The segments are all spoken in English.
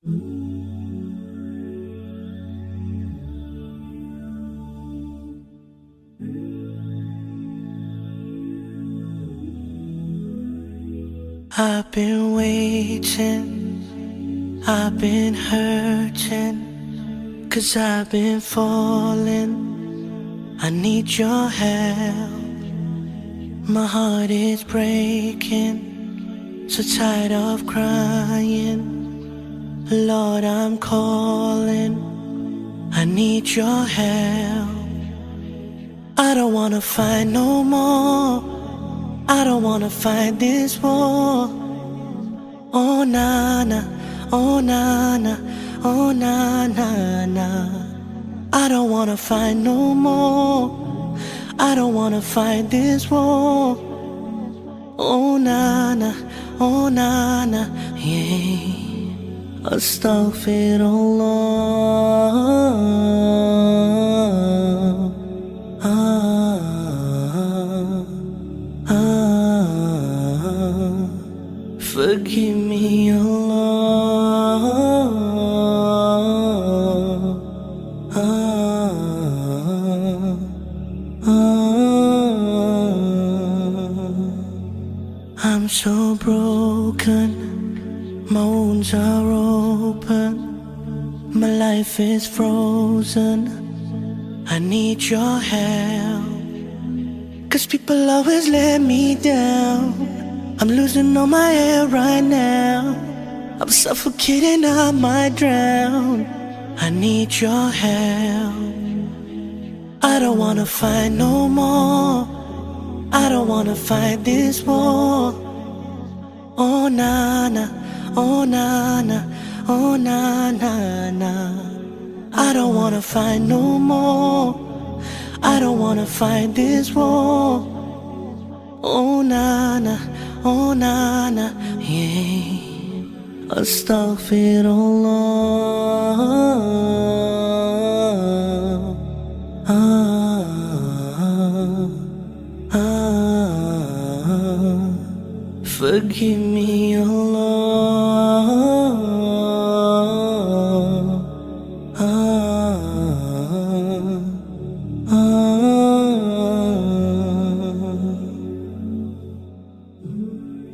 I've been waiting, I've been hurting, 'cause I've been falling. I need your help. My heart is breaking, so tired of crying. Lord, I'm calling, I need your help. I don't wanna fight no more, I don't wanna fight this war. Oh na na, oh na na, oh na na na. I don't wanna fight no more, I don't wanna fight this war. Oh na na, oh na na, yeah. Astaghfirullah. Forgive me, Allah. I'm so broken, my wounds are open, my life is frozen. I need your help, 'cause people always let me down. I'm losing all my air right now, I'm suffocating, I might drown. I need your help. I don't wanna fight no more, I don't wanna fight this war. Oh na na, oh na na, oh na na na. I don't wanna fight no more, I don't wanna fight this war. Oh na na, oh na na, yeah. Astaghfirullah. Forgive me, Allah.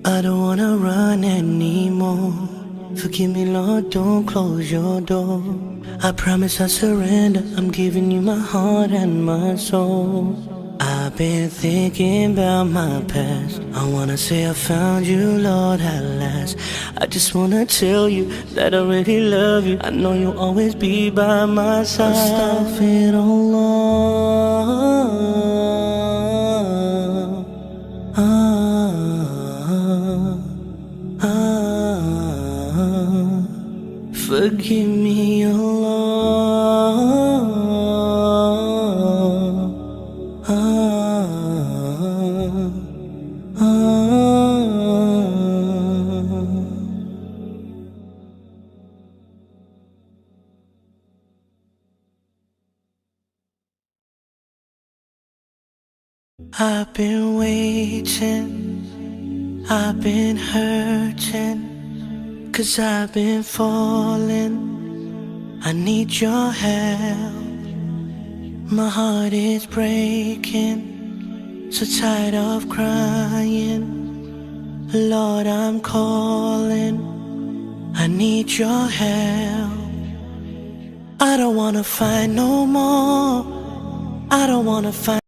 I don't wanna run anymore. Forgive me, Lord, don't close your door. I promise I surrender, I'm giving you my heart and my soul. I've been thinking about my past, I wanna say I found you, Lord, at last. I just wanna tell you that I really love you, I know you'll always be by my side. Astaghfirullah. Forgive me, Allah. I've been waiting, I've been hurting, 'cause I've been falling. I need your help. My heart is breaking, so tired of crying. Lord, I'm calling, I need your help. I don't wanna fight no more, I don't wanna fight.